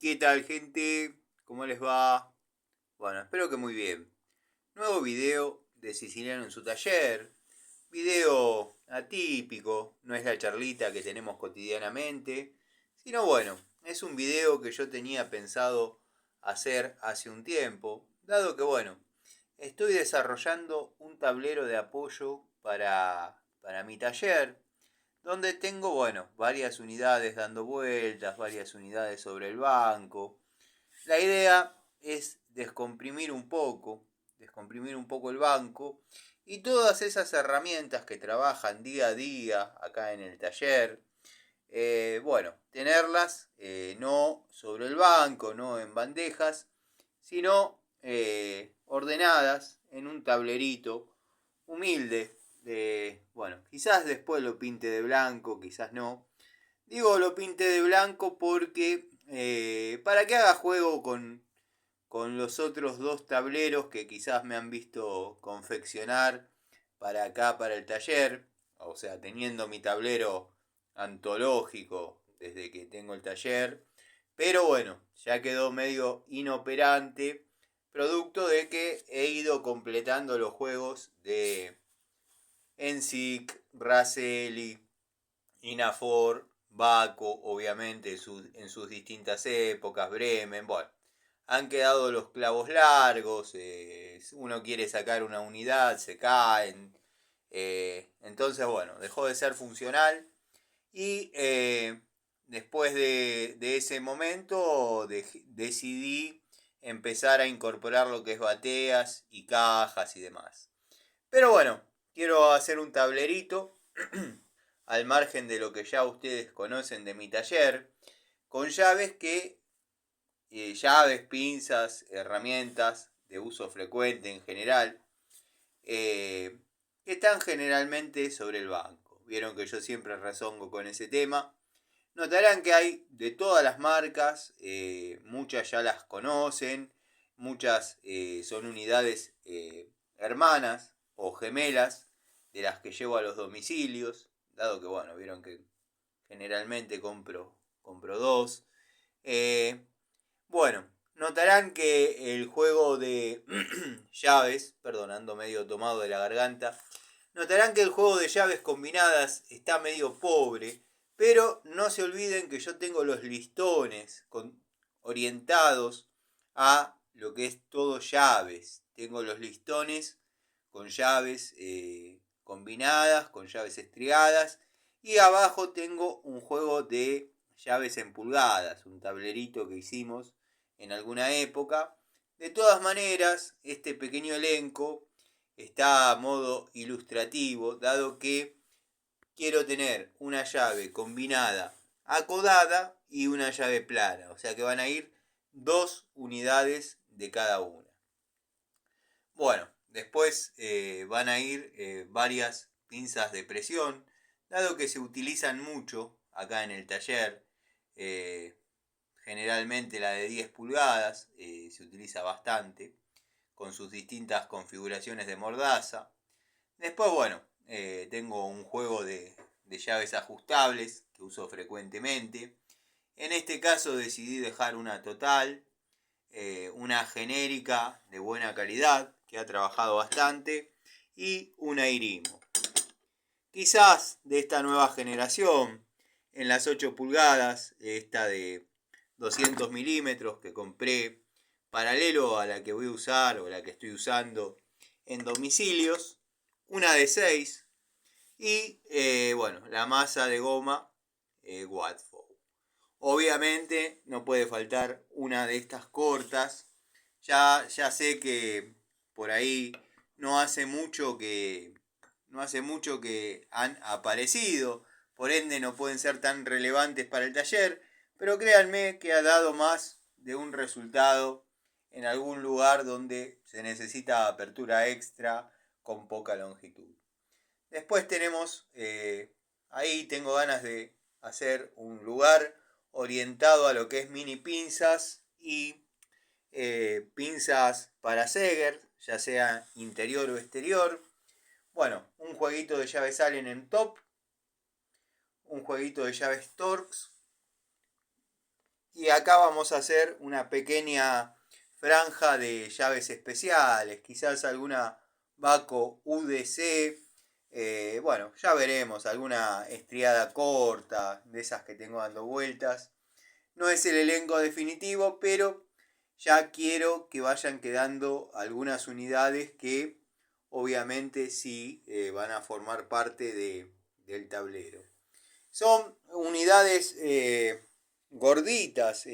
¿Qué tal, gente? ¿Cómo les va? Bueno, espero que muy bien. Nuevo video de Siciliano en su taller. Video atípico, no es la charlita que tenemos cotidianamente, sino bueno, es un video que yo tenía pensado hacer hace un tiempo, dado que bueno, estoy desarrollando un tablero de apoyo para mi taller, donde tengo, bueno, varias unidades dando vueltas, varias unidades sobre el banco. La idea es descomprimir un poco el banco y todas esas herramientas que trabajan día a día acá en el taller, bueno, tenerlas no sobre el banco, no en bandejas, sino ordenadas en un tablerito humilde. Bueno, quizás después lo pinte de blanco, quizás no. Digo lo pinte de blanco porque para que haga juego con los otros dos tableros que quizás me han visto confeccionar para acá, para el taller. O sea, teniendo mi tablero antológico desde que tengo el taller. Pero bueno, ya quedó medio inoperante, producto de que he ido completando los juegos de Ensic, Raselli, Inafor, Baco, obviamente en sus distintas épocas, Bremen, bueno, han quedado los clavos largos, uno quiere sacar una unidad, se caen, entonces bueno, dejó de ser funcional y después de ese momento decidí empezar a incorporar lo que es bateas y cajas y demás. Pero bueno, quiero hacer un tablerito al margen de lo que ya ustedes conocen de mi taller, con llaves, pinzas, herramientas de uso frecuente en general, eh, que están generalmente sobre el banco. Vieron que yo siempre rezongo con ese tema. Notarán que hay de todas las marcas, muchas ya las conocen, muchas son unidades hermanas o gemelas de las que llevo a los domicilios, dado que bueno, vieron que generalmente compro dos. Eh, bueno, notarán que el juego de llaves, perdonando medio tomado de la garganta, notarán que el juego de llaves combinadas está medio pobre, pero no se olviden que yo tengo los listones orientados a lo que es todo llaves. Tengo los listones con llaves combinadas, con llaves estriadas, y abajo tengo un juego de llaves en pulgadas, un tablerito que hicimos en alguna época. De todas maneras, este pequeño elenco está a modo ilustrativo, dado que quiero tener una llave combinada acodada y una llave plana, o sea que van a ir dos unidades de cada una. Bueno, después van a ir varias pinzas de presión, dado que se utilizan mucho acá en el taller. eh, Generalmente la de 10 pulgadas se utiliza bastante, con sus distintas configuraciones de mordaza. Después, bueno, tengo un juego de llaves ajustables que uso frecuentemente. En este caso decidí dejar una total, una genérica de buena calidad que ha trabajado bastante y una Irimo. Quizás de esta nueva generación, en las 8 pulgadas, esta de 200 milímetros que compré paralelo a la que voy a usar o la que estoy usando en domicilios, una de 6 y bueno, la masa de goma Watford. Obviamente no puede faltar una de estas cortas. Ya sé que por ahí no hace mucho que no hace mucho que han aparecido, por ende no pueden ser tan relevantes para el taller, pero créanme que ha dado más de un resultado en algún lugar donde se necesita apertura extra con poca longitud. Después tenemos, ahí tengo ganas de hacer un lugar orientado a lo que es mini pinzas y pinzas para Seger, ya sea interior o exterior. Bueno, un jueguito de llaves Allen en top, un jueguito de llaves Torx Y acá vamos a hacer una pequeña franja de llaves especiales, quizás alguna Baco UDC, bueno, ya veremos, alguna estriada corta, de esas que tengo dando vueltas. No es el elenco definitivo, pero ya quiero que vayan quedando algunas unidades que obviamente sí van a formar parte del tablero. Son unidades gorditas,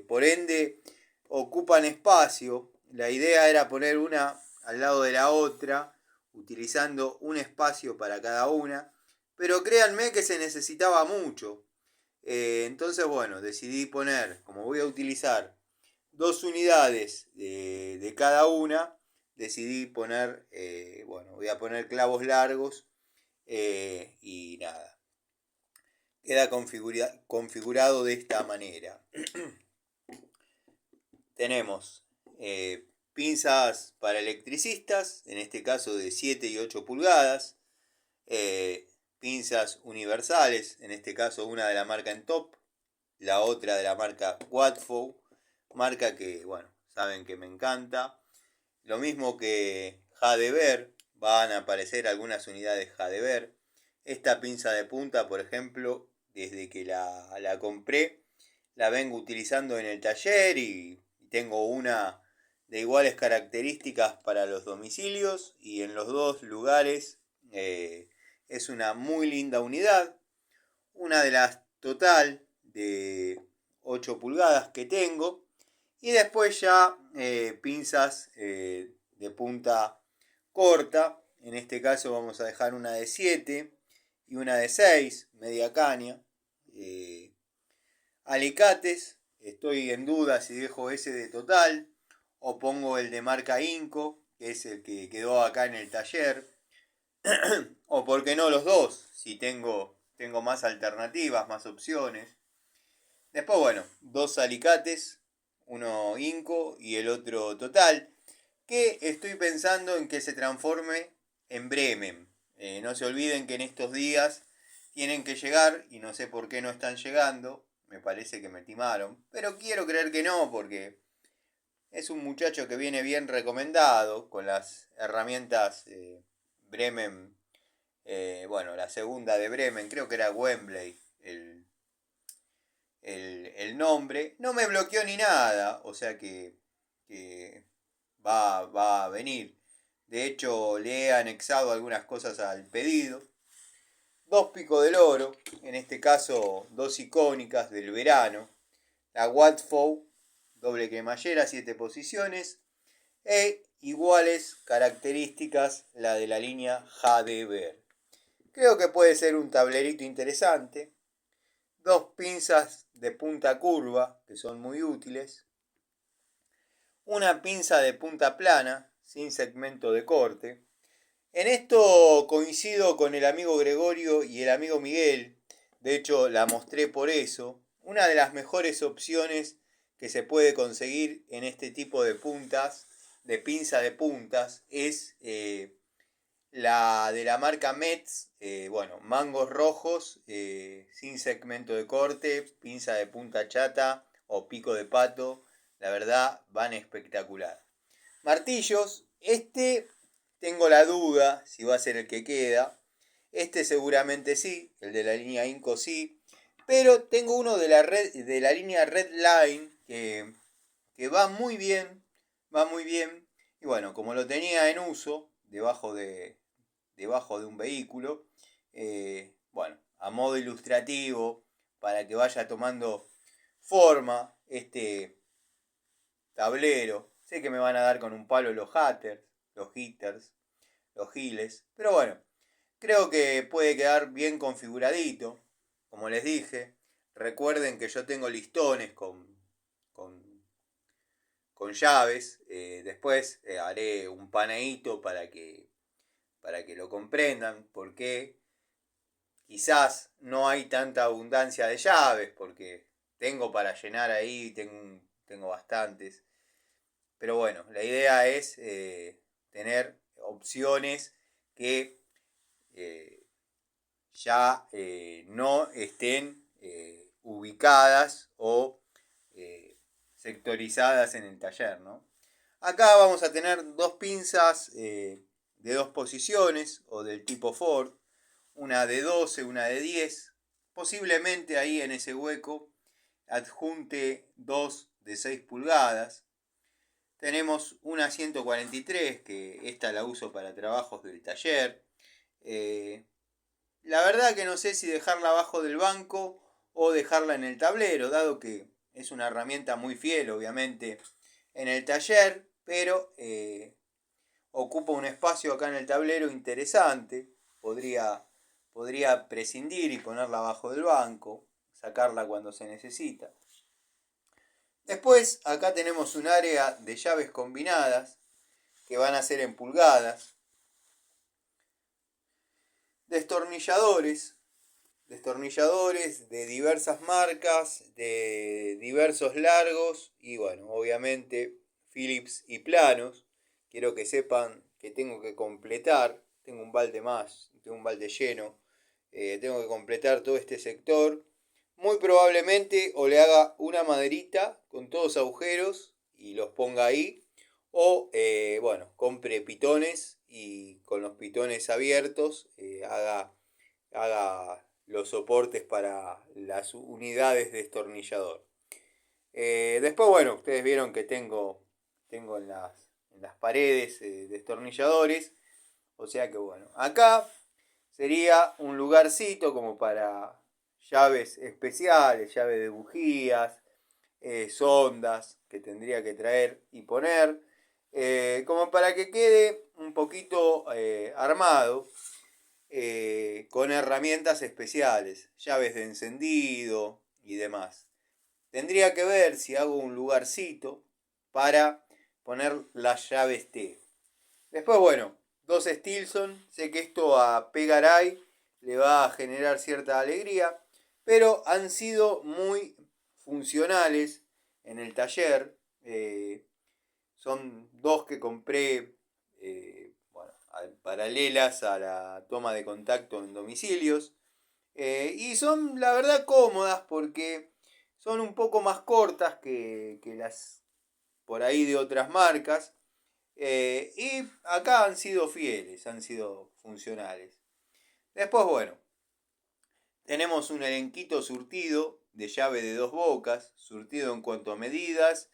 por ende ocupan espacio. La idea era poner una al lado de la otra, utilizando un espacio para cada una, pero créanme que se necesitaba mucho. Entonces, bueno, decidí poner, como voy a utilizar 2 unidades de cada una, decidí poner, bueno, voy a poner clavos largos y nada. Queda configurado de esta manera. Tenemos pinzas para electricistas, en este caso de 7 y 8 pulgadas. Pinzas universales, en este caso una de la marca Entop, la otra de la marca Wadfo, marca que, bueno, saben que me encanta. Lo mismo que Jadever, van a aparecer algunas unidades Jadever. Esta pinza de punta, por ejemplo, desde que la compré, la vengo utilizando en el taller y tengo una de iguales características para los domicilios y en los dos lugares es una muy linda unidad. Una de las total de 8 pulgadas que tengo. Y después ya pinzas de punta corta. En este caso vamos a dejar una de 7 y una de 6, media caña. Alicates, estoy en duda si dejo ese de total o pongo el de marca Inco, que es el que quedó acá en el taller. O por qué no los dos, si tengo más alternativas, más opciones. Después, bueno, 2 alicates, uno Inco y el otro total, que estoy pensando en que se transforme en Bremen. No se olviden que en estos días tienen que llegar y no sé por qué no están llegando. Me parece que me timaron, pero quiero creer que no, porque es un muchacho que viene bien recomendado con las herramientas Bremen. Bueno, la segunda de Bremen, creo que era Wembley el nombre. No me bloqueó ni nada, o sea que va a venir. De hecho, le he anexado algunas cosas al pedido. 2 picos del oro, en este caso 2 icónicas del verano. La Wadfo, doble cremallera, 7 posiciones. E iguales características la de la línea Jadever. Creo que puede ser un tablerito interesante. 2 pinzas de punta curva, que son muy útiles. Una pinza de punta plana, sin segmento de corte. En esto coincido con el amigo Gregorio y el amigo Miguel. De hecho, la mostré por eso. Una de las mejores opciones que se puede conseguir en este tipo de puntas, de pinza de puntas, es la de la marca Metz, bueno, mangos rojos, sin segmento de corte, pinza de punta chata o pico de pato, la verdad van espectacular. Martillos, este tengo la duda si va a ser el que queda, este seguramente sí, el de la línea Inco sí, pero tengo uno de la línea Red Line que va muy bien, y bueno, como lo tenía en uso, debajo de un vehículo. Bueno, a modo ilustrativo, para que vaya tomando forma este tablero. Sé que me van a dar con un palo los hatters, los hitters, los giles, pero bueno, creo que puede quedar bien configuradito. Como les dije, recuerden que yo tengo listones con, con llaves. Después haré un paneíto para que lo comprendan, porque quizás no hay tanta abundancia de llaves, porque tengo para llenar ahí, tengo bastantes. Pero bueno, la idea es tener opciones que ya no estén ubicadas o sectorizadas en el taller, ¿no? Acá vamos a tener dos pinzas de dos posiciones o del tipo Ford, una de 12, una de 10. Posiblemente ahí en ese hueco adjunte dos de 6 pulgadas. Tenemos una 143, que esta la uso para trabajos del taller. La verdad que no sé si dejarla abajo del banco o dejarla en el tablero, dado que es una herramienta muy fiel, obviamente, en el taller, pero ocupa un espacio acá en el tablero interesante. Podría prescindir y ponerla abajo del banco, sacarla cuando se necesita. Después acá tenemos un área de llaves combinadas que van a ser en pulgadas. Destornilladores de diversas marcas, de diversos largos y bueno, obviamente Phillips y planos. Quiero que sepan que tengo que completar, tengo un balde más, tengo un balde lleno, tengo que completar todo este sector. Muy probablemente o le haga una maderita con todos agujeros y los ponga ahí, o bueno, compre pitones y con los pitones abiertos haga los soportes para las unidades de destornillador. Después, bueno, ustedes vieron que tengo en las paredes destornilladores. O sea que bueno, acá sería un lugarcito como para llaves especiales, llaves de bujías, sondas que tendría que traer y poner. Como para que quede un poquito armado. Con herramientas especiales, llaves de encendido y demás. Tendría que ver si hago un lugarcito para poner las llaves T. Después, bueno, dos Stilson. Sé que esto a Pegaray le va a generar cierta alegría, pero han sido muy funcionales en el taller. Son dos que compré paralelas a la toma de contacto en domicilios. Y son, la verdad, cómodas porque son un poco más cortas que las por ahí de otras marcas. Y acá han sido fieles, han sido funcionales. Después, bueno, tenemos un elenquito surtido de llave de dos bocas, surtido en cuanto a medidas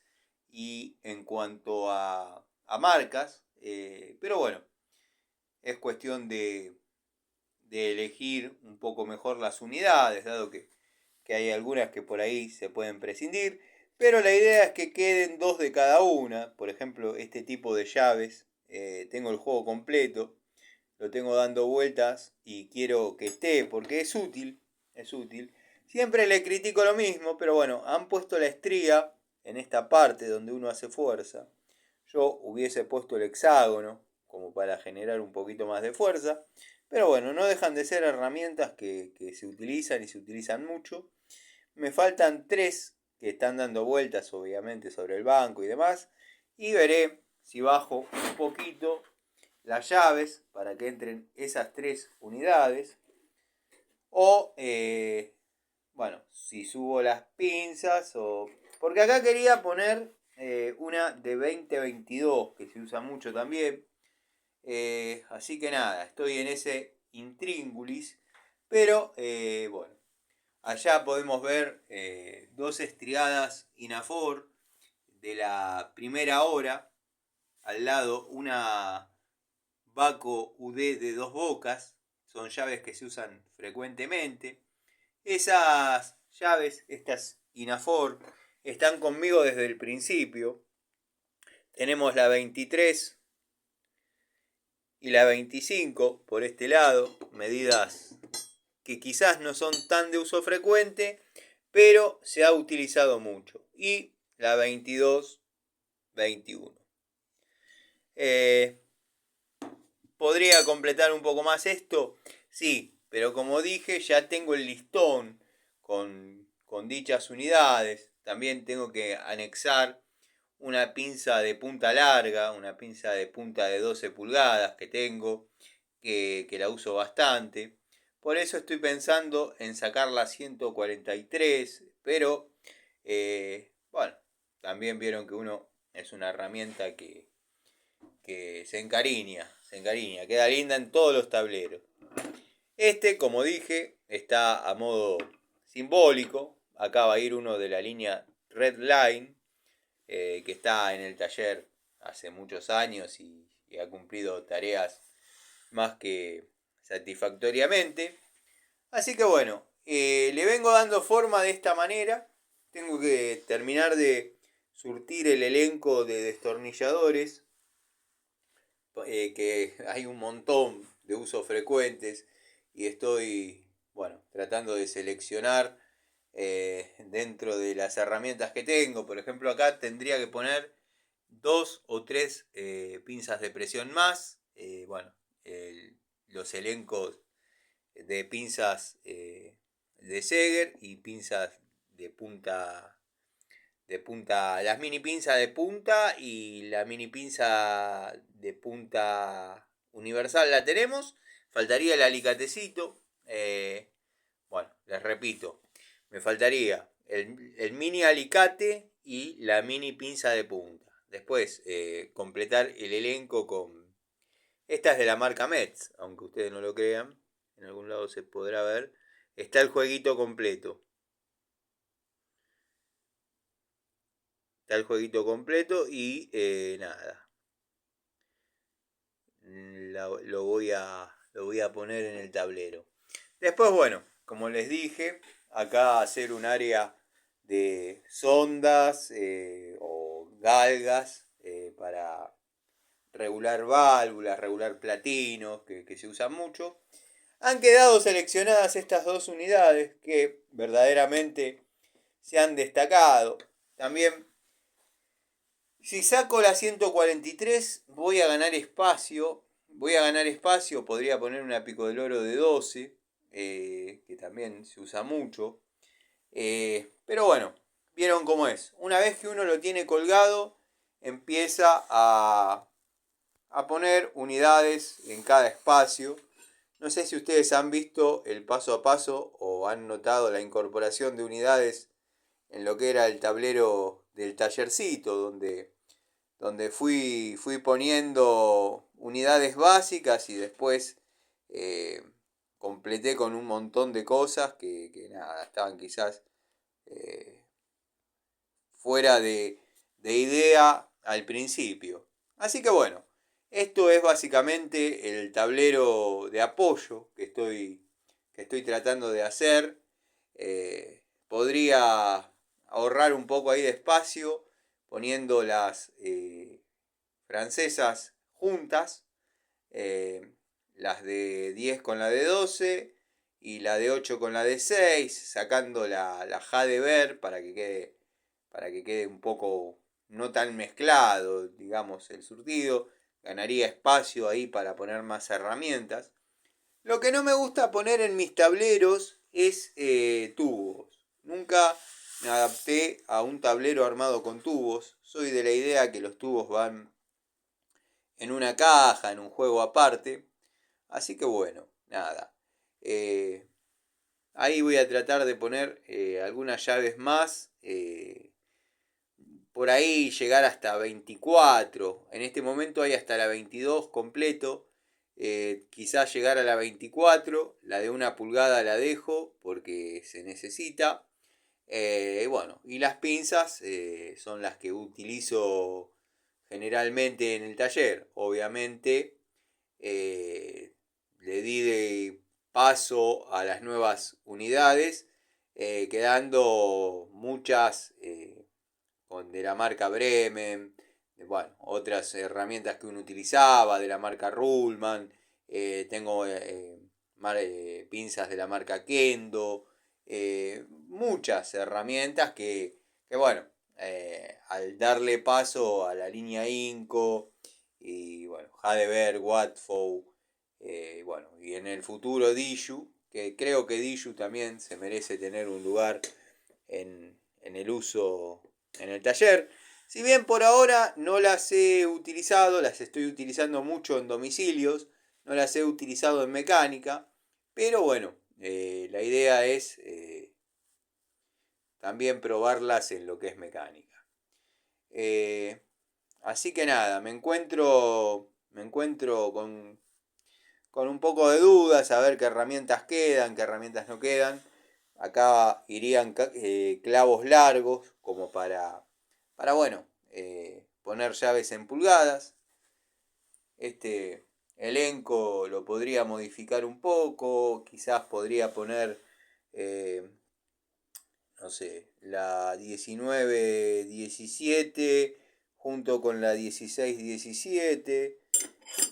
y en cuanto a marcas. Pero bueno, es cuestión de elegir un poco mejor las unidades, dado que hay algunas que por ahí se pueden prescindir, pero la idea es que queden dos de cada una. Por ejemplo, este tipo de llaves, tengo el juego completo, lo tengo dando vueltas y quiero que esté, porque es útil, es útil. Siempre le critico lo mismo, pero bueno, han puesto la estría en esta parte donde uno hace fuerza. Yo hubiese puesto el hexágono como para generar un poquito más de fuerza. Pero bueno, no dejan de ser herramientas que se utilizan y se utilizan mucho. Me faltan tres que están dando vueltas obviamente sobre el banco y demás. Y veré si bajo un poquito las llaves para que entren esas tres unidades. O, bueno, si subo las pinzas o... Porque acá quería poner una de 2022 que se usa mucho también. Así que nada, estoy en ese intríngulis. Pero bueno, allá podemos ver dos estriadas Inafor de la primera hora. Al lado una Baco UD de dos bocas. Son llaves que se usan frecuentemente. Esas llaves, estas Inafor, están conmigo desde el principio. Tenemos la 23 y la 25 por este lado, medidas que quizás no son tan de uso frecuente, pero se ha utilizado mucho. Y la 22, 21. ¿Podría completar un poco más esto? Sí, pero como dije, ya tengo el listón con dichas unidades. También tengo que anexar una pinza de punta larga, una pinza de punta de 12 pulgadas que tengo, que la uso bastante. Por eso estoy pensando en sacar la 143, pero bueno, también vieron que uno es una herramienta que se encariña, queda linda en todos los tableros. Este, como dije, está a modo simbólico. Acá va a ir uno de la línea Red Line, que está en el taller hace muchos años y ha cumplido tareas más que satisfactoriamente. Así que bueno, le vengo dando forma de esta manera. Tengo que terminar de surtir el elenco de destornilladores, que hay un montón de usos frecuentes y estoy, bueno, tratando de seleccionar dentro de las herramientas que tengo. Por ejemplo, acá tendría que poner 2 o 3 pinzas de presión más. Bueno, los elencos de pinzas de Seger y pinzas de punta, las mini pinzas de punta y la mini pinza de punta universal la tenemos. Faltaría el alicatecito. Bueno, les repito, me faltaría el mini alicate y la mini pinza de punta. Después completar el elenco con... Esta es de la marca Metz, aunque ustedes no lo crean. En algún lado se podrá ver. Está el jueguito completo. Está el jueguito completo y nada. Lo voy a poner en el tablero. Después, bueno, como les dije, acá hacer un área de sondas o galgas para regular válvulas, regular platinos, que se usan mucho. Han quedado seleccionadas estas dos unidades que verdaderamente se han destacado. También, si saco la 143, voy a ganar espacio. Podría poner una pico del oro de 12, que también se usa mucho. Pero bueno, vieron cómo es. Una vez que uno lo tiene colgado, empieza a poner unidades en cada espacio. No sé si ustedes han visto el paso a paso o han notado la incorporación de unidades en lo que era el tablero del tallercito, donde fui poniendo unidades básicas y después completé con un montón de cosas que nada, estaban quizás fuera de idea al principio. Así que bueno, esto es básicamente el tablero de apoyo que estoy tratando de hacer. Podría ahorrar un poco ahí de espacio poniendo las francesas juntas, las de 10 con la de 12 y la de 8 con la de 6, sacando la Jade Ver para que quede un poco no tan mezclado, digamos, el surtido. Ganaría espacio ahí para poner más herramientas. Lo que no me gusta poner en mis tableros es tubos. Nunca me adapté a un tablero armado con tubos. Soy de la idea que los tubos van en una caja, en un juego aparte. Así que bueno, nada. Ahí voy a tratar de poner algunas llaves más. Por ahí llegar hasta 24. En este momento hay hasta la 22 completo. Quizás llegar a la 24. La de 1 pulgada la dejo porque se necesita. Bueno, y las pinzas son las que utilizo generalmente en el taller. Obviamente le di de paso a las nuevas unidades, quedando muchas de la marca Bremen, bueno, otras herramientas que uno utilizaba de la marca Ruhlmann, tengo pinzas de la marca Kendo, muchas herramientas que bueno, al darle paso a la línea Inco y bueno, Hadeberg, Watfow, bueno, y en el futuro Diju, que creo que Diju también se merece tener un lugar en el uso en el taller. Si bien por ahora no las he utilizado, las estoy utilizando mucho en domicilios, no las he utilizado en mecánica, pero bueno, la idea es también probarlas en lo que es mecánica. Así que nada, me encuentro con un poco de dudas, a ver qué herramientas quedan, qué herramientas no quedan. Acá irían clavos largos, como para bueno, poner llaves en pulgadas. Este elenco lo podría modificar un poco, quizás podría poner, eh, no sé, la 19-17 junto con la 16-17.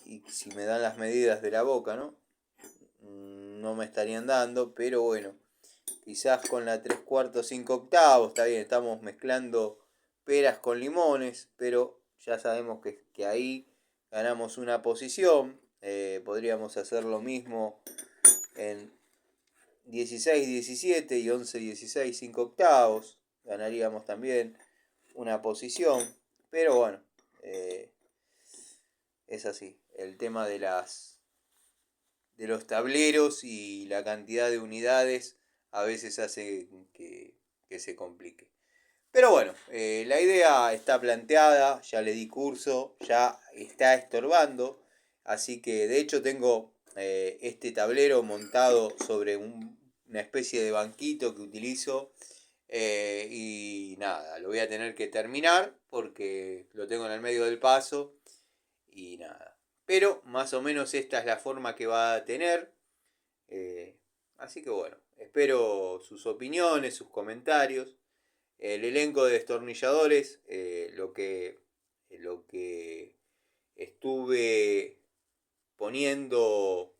Y si me dan las medidas de la boca, ¿no? No me estarían dando, pero bueno, quizás con la 3/4, 5/8, está bien, estamos mezclando peras con limones, pero ya sabemos que ahí ganamos una posición. Podríamos hacer lo mismo en 16-17 y 11-16, 5/8. Ganaríamos también una posición, pero bueno, es así. El tema de los tableros y la cantidad de unidades a veces hace que se complique. Pero bueno, la idea está planteada, ya le di curso, ya está estorbando, así que de hecho tengo este tablero montado sobre una especie de banquito que utilizo, y nada, lo voy a tener que terminar porque lo tengo en el medio del paso y nada. Pero más o menos esta es la forma que va a tener. Eh, Así que bueno, espero sus opiniones, sus comentarios. El elenco de destornilladores, lo que estuve poniendo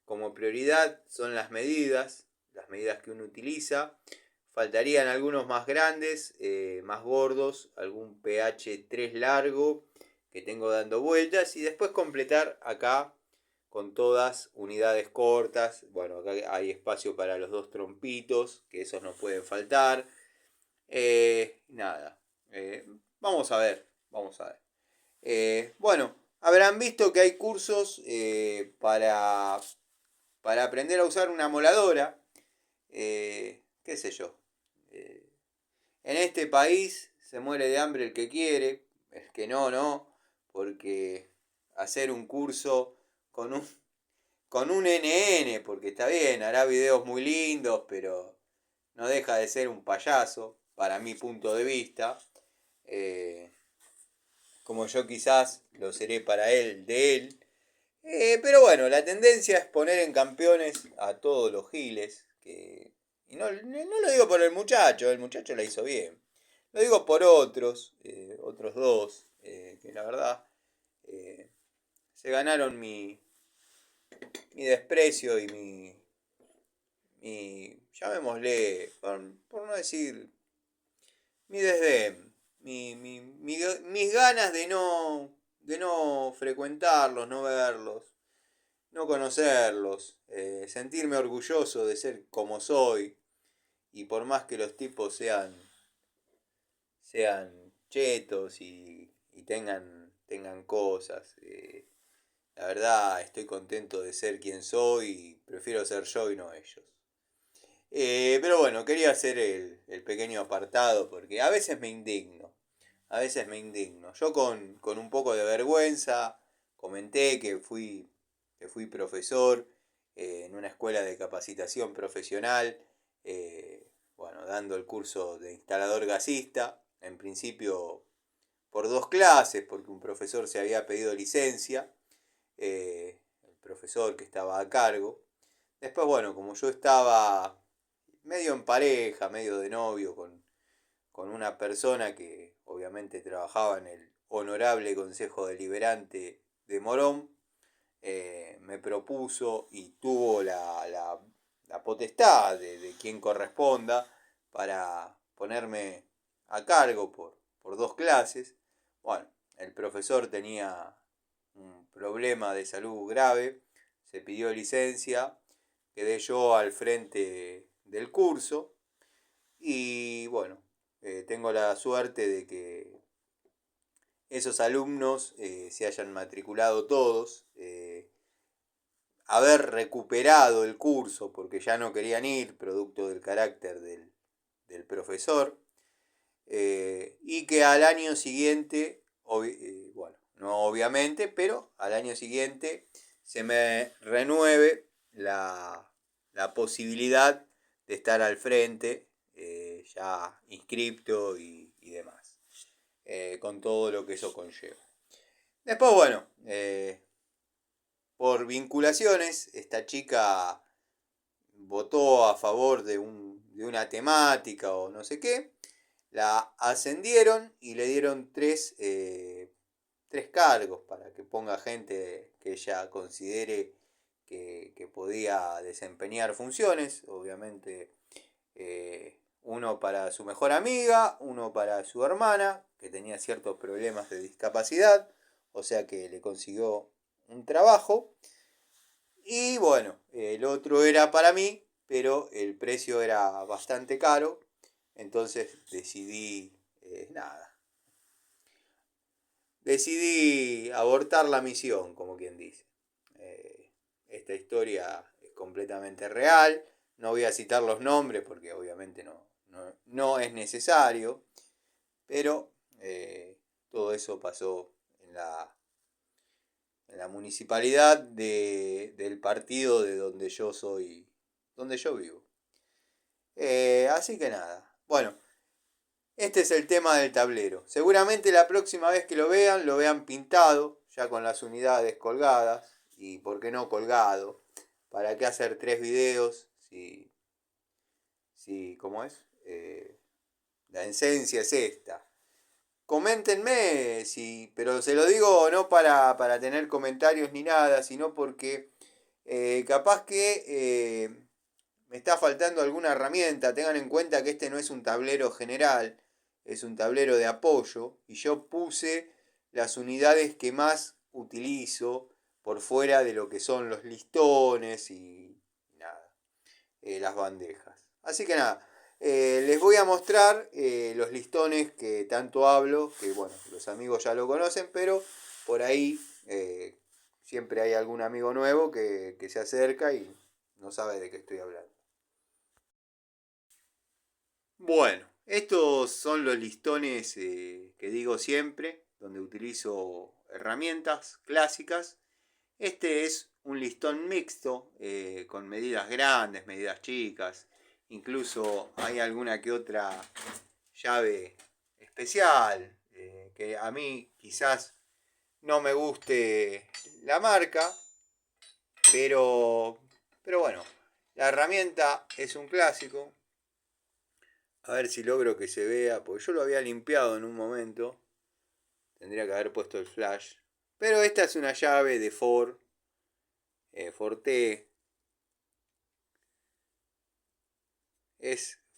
como prioridad son las medidas que uno utiliza. Faltarían algunos más grandes, más gordos, algún pH 3 largo que tengo dando vueltas y después completar acá con todas unidades cortas. Bueno, acá hay espacio para los dos trompitos, que esos no pueden faltar. Nada, vamos a ver, vamos a ver. Bueno, habrán visto que hay cursos para aprender a usar una moladora. Qué sé yo. Eh, en este país se muere de hambre el que quiere, el que no, no, porque hacer un curso con un NN, porque está bien, hará videos muy lindos, pero no deja de ser un payaso, para mi punto de vista. Eh, Como yo quizás lo seré para él, de él. Pero bueno, la tendencia es poner en campeones a todos los giles. Y no lo digo por el muchacho la hizo bien. Lo digo por otros dos, que la verdad eh, se ganaron mi desprecio y llamémosle, por no decir, mi desdén, mis ganas de no frecuentarlos, no verlos, no conocerlos, sentirme orgulloso de ser como soy, y por más que los tipos sean chetos y tengan cosas, la verdad estoy contento de ser quien soy y prefiero ser yo y no ellos. Pero bueno, quería hacer el pequeño apartado porque a veces me indigno. A veces me indigno. Yo con un poco de vergüenza comenté que fui profesor en una escuela de capacitación profesional, bueno, dando el curso de instalador gasista, en principio por 2 clases, porque un profesor se había pedido licencia, el profesor que estaba a cargo. Después, bueno, como yo estaba medio en pareja, medio de novio con una persona que obviamente trabajaba en el honorable Consejo Deliberante de Morón, me propuso y tuvo la potestad de quien corresponda para ponerme a cargo por 2 clases. Bueno, el profesor tenía un problema de salud grave, se pidió licencia, quedé yo al frente del curso y bueno, tengo la suerte de que esos alumnos se hayan matriculado todos, haber recuperado el curso porque ya no querían ir, producto del carácter del profesor. y que al año siguiente, bueno, no obviamente, pero al año siguiente se me renueve la posibilidad de estar al frente, ya inscripto y demás, con todo lo que eso conlleva. Después, bueno, por vinculaciones, esta chica votó a favor de una temática o no sé qué, la ascendieron y le dieron tres cargos para que ponga gente que ella considere que podía desempeñar funciones, obviamente uno para su mejor amiga, uno para su hermana, que tenía ciertos problemas de discapacidad, o sea que le consiguió un trabajo, y bueno, el otro era para mí, pero el precio era bastante caro, entonces decidí abortar la misión, como quien dice. Esta historia es completamente real. No voy a citar los nombres porque obviamente no es necesario. Pero todo eso pasó en la municipalidad del partido de donde yo soy, donde yo vivo. Así que nada. Bueno, este es el tema del tablero. Seguramente la próxima vez que lo vean pintado, ya con las unidades colgadas, y por qué no colgado. ¿Para qué hacer 3 videos si ¿cómo es? La esencia es esta. Coméntenme, pero se lo digo no para tener comentarios ni nada, sino porque capaz que me está faltando alguna herramienta. Tengan en cuenta que este no es un tablero general, es un tablero de apoyo, y yo puse las unidades que más utilizo por fuera de lo que son los listones y nada, las bandejas. Así que nada, les voy a mostrar los listones que tanto hablo, que bueno, los amigos ya lo conocen, pero por ahí siempre hay algún amigo nuevo que se acerca y no sabe de qué estoy hablando. Bueno, estos son los listones que digo siempre, donde utilizo herramientas clásicas. Este es un listón mixto, con medidas grandes, medidas chicas. Incluso hay alguna que otra llave especial, que a mí quizás no me guste la marca, pero bueno, la herramienta es un clásico. A ver si logro que se vea, porque yo lo había limpiado en un momento. Tendría que haber puesto el flash. Pero esta es una llave de Ford, Forte.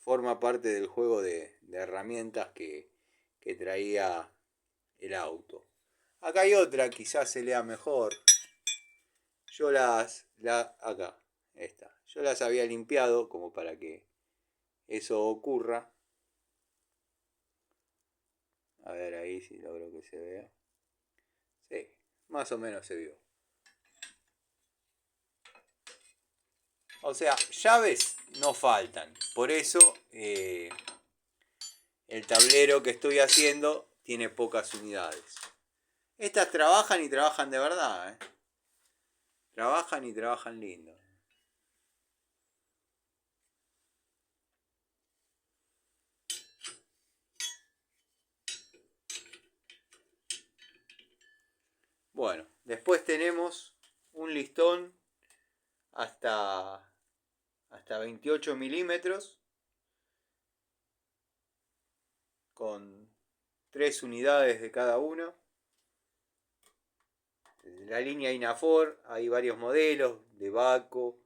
Forma parte del juego de herramientas que traía el auto. Acá hay otra, quizás se lea mejor. Acá, esta. Yo las había limpiado como para que eso ocurra. A ver ahí si logro que se vea. Sí, más o menos se vio. O sea, llaves no faltan. Por eso el tablero que estoy haciendo tiene pocas unidades. Estas trabajan y trabajan de verdad, ¿eh? Trabajan y trabajan lindo. Bueno, después tenemos un listón hasta 28 milímetros con 3 unidades de cada uno. La línea Inafor hay varios modelos, de Baco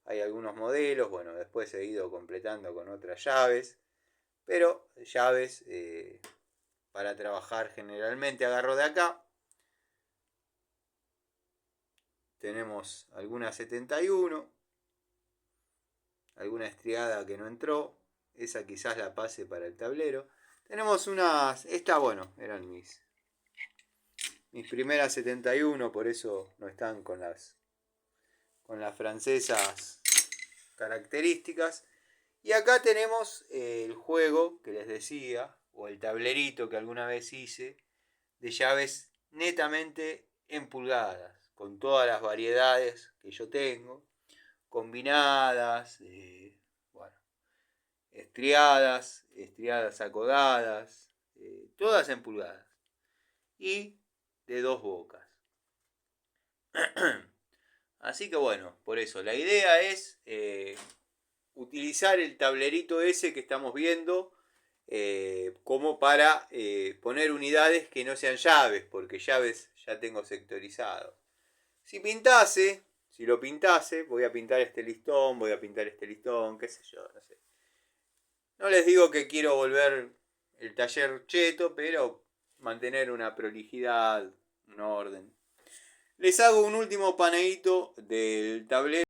hay algunos modelos, bueno, después he ido completando con otras llaves, pero llaves para trabajar generalmente agarro de acá. Tenemos alguna 71, alguna estriada que no entró, esa quizás la pase para el tablero. Tenemos unas, esta bueno, eran mis primeras 71, por eso no están con las francesas características. Y acá tenemos el juego que les decía, o el tablerito que alguna vez hice de llaves netamente en pulgadas, con todas las variedades que yo tengo, combinadas, bueno, estriadas, estriadas acodadas, todas en pulgadas, y de 2 bocas. Así que bueno, por eso, la idea es utilizar el tablerito ese que estamos viendo como para poner unidades que no sean llaves, porque llaves ya tengo sectorizado. Si lo pintase, voy a pintar este listón, qué sé yo, no sé. No les digo que quiero volver el taller cheto, pero mantener una prolijidad, un orden. Les hago un último paneíto del tablero.